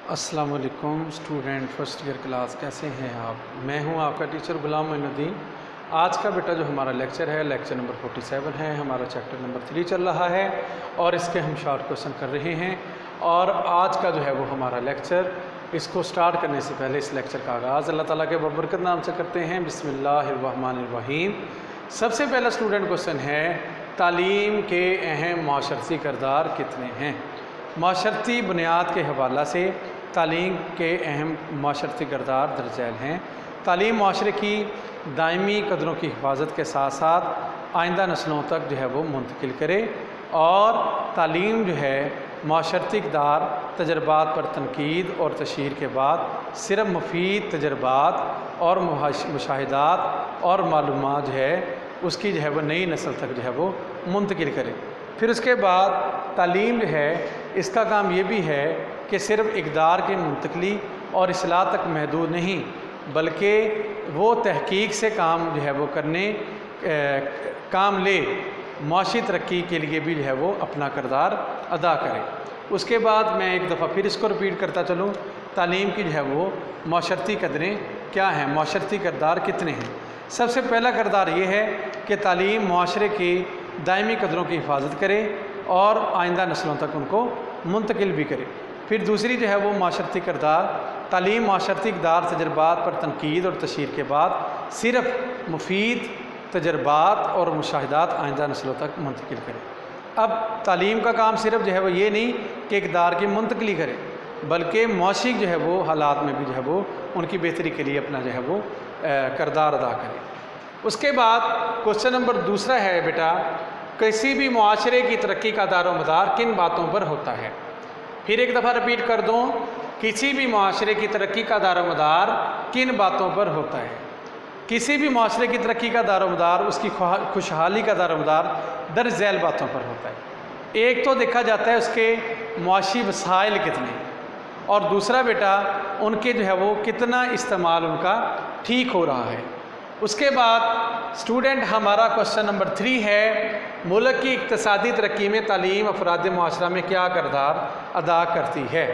अस्सलाम वालेकुम student first year class, कैसे हैं आप। मैं हूं आपका टीचर गुलाम मोइनुद्दीन। आज का बेटा जो हमारा लेक्चर है, लेक्चर नंबर 47 है। हमारा चैप्टर नंबर 3 चल रहा है और इसके हम शॉर्ट क्वेश्चन कर रहे हैं। और आज का जो है वो हमारा लेक्चर, इसको स्टार्ट करने से पहले इस लेक्चर का आगाज़ अल्लाह ताला के बरकत नाम से करते हैं। बिस्मिल्लाहिर्रहमानिर्रहीम। सबसे पहला स्टूडेंट क्वेश्चन है, तालीम के अहम माशरती किरदार कितने हैं। माशरती बुनियाद के हवाला से तालीम के अहम माशरती किरदार दर्जैल हैं। तालीम माशरे की दायमी कदरों की हिफाजत के साथ साथ आइंदा नस्लों तक जो है वो मुंतकिल करे, और तालीम जो है माशरती इक़दार तजर्बात पर तनकीद और तशहीर के बाद सिर्फ मुफीद तजर्बात और मुशाहिदात और मालूमात जो है उसकी जो है वो नई नस्ल तक जो है वो मुंतकिल करे। फिर उसके बाद तालीम जो है इसका काम ये भी है कि सिर्फ इक़दार की मुंतकली और इस्लाह तक महदूद नहीं, बल्कि वो तहकीक से काम जो है वो करने काम ले माशी तरक्की के लिए भी जो है वो अपना किरदार अदा करे। उसके बाद मैं एक दफ़ा फिर इसको रिपीट करता चलूँ, तालीम की जो है वो माशरती कदरें क्या हैं, माशरती किरदार कितने हैं। सबसे पहला किरदार ये है कि तालीम माशरे की दायमी कदरों की हिफाजत करे और आइंदा नस्लों तक उनको मुंतकिल भी करे। फिर दूसरी जो है वो माशरती किरदार, तालीम माशरती इक़दार तजर्बात पर तनकीद और तशहीर के बाद सिर्फ मुफीद तजर्बात और मुशाहिदात आइंदा नस्लों तक मुंतकिल करे। अब तालीम का काम सिर्फ जो है वो ये नहीं कि इक़दार की मुंतकली करे, बल्कि मौशी जो है वो हालात में भी जो है वो उनकी बेहतरी के लिए अपना जो है वो किरदार अदा करे। उसके बाद क्वेश्चन नंबर दूसरा है बेटा, किसी भी मुआशरे की तरक्की का दारोमदार किन बातों पर होता है। फिर एक दफ़ा रिपीट कर दूँ, किसी भी मुआशरे की तरक्की का दारोमदार किन बातों पर होता है। किसी भी मुआशरे की तरक्की का दारोमदार, उसकी खुशहाली का दारोमदार दर्ज झैल बातों पर होता है। एक तो देखा जाता है उसके मुआशी वसाइल कितने, और दूसरा बेटा उनके जो है वो कितना इस्तेमाल उनका ठीक हो रहा है। उसके बाद स्टूडेंट हमारा क्वेश्चन नंबर 3 है, मुल्क की इक़्तिसादी तरक्की में तालीम अफराद मुआशरा में क्या किरदार अदा करती है।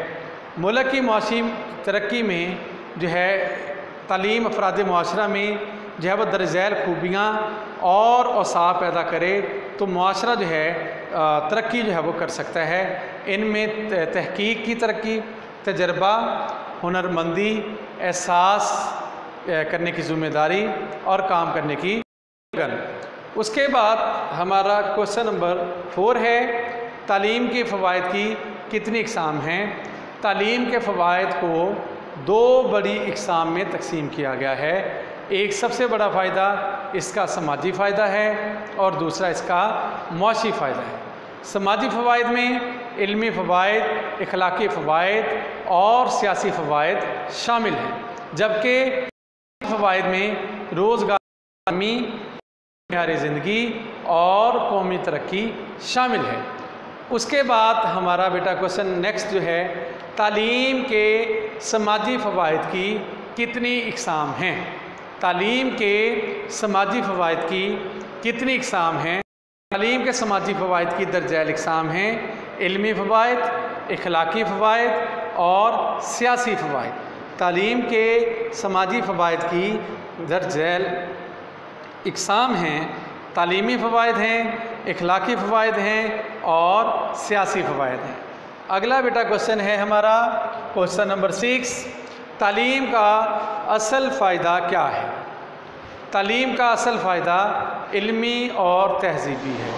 मुल्क की मुआशी तरक्की में जो है तालीम अफराद मुआशरा में जो है वह दर्ज झैल खूबियाँ और औसाफ पैदा करे तो मुआशरा जो है तरक्की जो है वो कर सकता है। इनमें तहकीक की तरक्की, तजर्बा, हुनरमंदी, एहसास करने की ज़िम्मेदारी और काम करने की लगन। उसके बाद हमारा क्वेश्चन नंबर 4 है, तालीम के फ़वाइद की कितनी इक़साम हैं। तालीम के फ़वाइद को 2 बड़ी इक़साम में तकसीम किया गया है। एक सबसे बड़ा फ़ायदा इसका समाजी फ़ायदा है और दूसरा इसका मुआशी फ़ायदा है। समाजी फ़वाइद में इल्मी फ़वाइद, इखलाकी फ़वाइद और सियासी फ़वाइद शामिल हैं, जबकि फ़वाइद में रोज़गार, मेयार ज़िंदगी और कौमी तरक्की शामिल है। उसके बाद हमारा बेटा क्वेश्चन नेक्स्ट जो है, तालीम के समाजी फ़वाइद की कितनी इक़साम हैं। तालीम के समाजी फ़वाइद की कितनी इक़साम हैं। तालीम के समाजी फ़वाइद की दर्ज झैल इक़साम हैं, इल्मी फ़वाइद, इखलाकी फ़वाइद और सियासी फ़वाइद। तालीम के समाजी फ़वाइद की दर्ज झैल इक़साम हैं, तालीमी फ़वाइद हैं, इखलाकी फ़वाइद हैं और सियासी फ़वाइद हैं। अगला बेटा क्वेश्चन है हमारा क्वेश्चन नंबर 6, तालीम का असल फ़ायदा क्या है। तालीम का असल फ़ायदा इल्मी और तहज़ीबी है।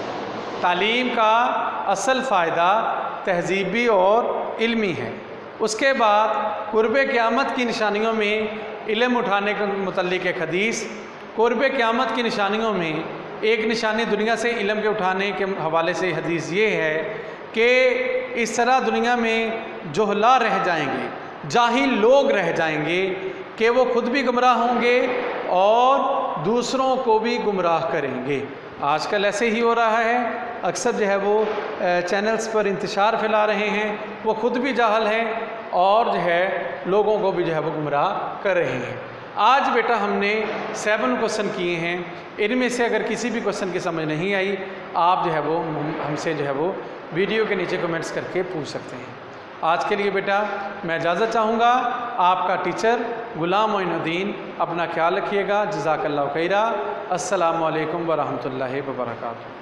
तालीम का असल फ़ायदा तहज़ीबी और इल्मी है। उसके बाद कुर्ब क़यामत की निशानियों में इल्म उठाने के मुतल्लिक़ एक हदीस, कुर्ब क़यामत की निशानियों में एक निशानी दुनिया से इल्म के उठाने के हवाले से हदीस ये है कि इस तरह दुनिया में जोहला रह जाएंगे, जाहिल लोग रह जाएंगे कि वो खुद भी गुमराह होंगे और दूसरों को भी गुमराह करेंगे। आजकल ऐसे ही हो रहा है, अक्सर जो है वो चैनल्स पर इंतशार फैला रहे हैं, वो खुद भी जाहल हैं और जो है लोगों को भी जो है वो गुमराह कर रहे हैं। आज बेटा हमने 7 क्वेश्चन किए हैं, इनमें से अगर किसी भी क्वेश्चन की समझ नहीं आई, आप जो है वो हमसे जो है वो वीडियो के नीचे कमेंट्स करके पूछ सकते हैं। आज के लिए बेटा मैं इजाज़त चाहूँगा। आपका टीचर गुलाम मोइनुद्दीन। अपना ख्याल रखिएगा। जज़ाकल्लाहु खैरा। अस्सलामु अलैकुम व रहमतुल्लाहि व बरकातुहू।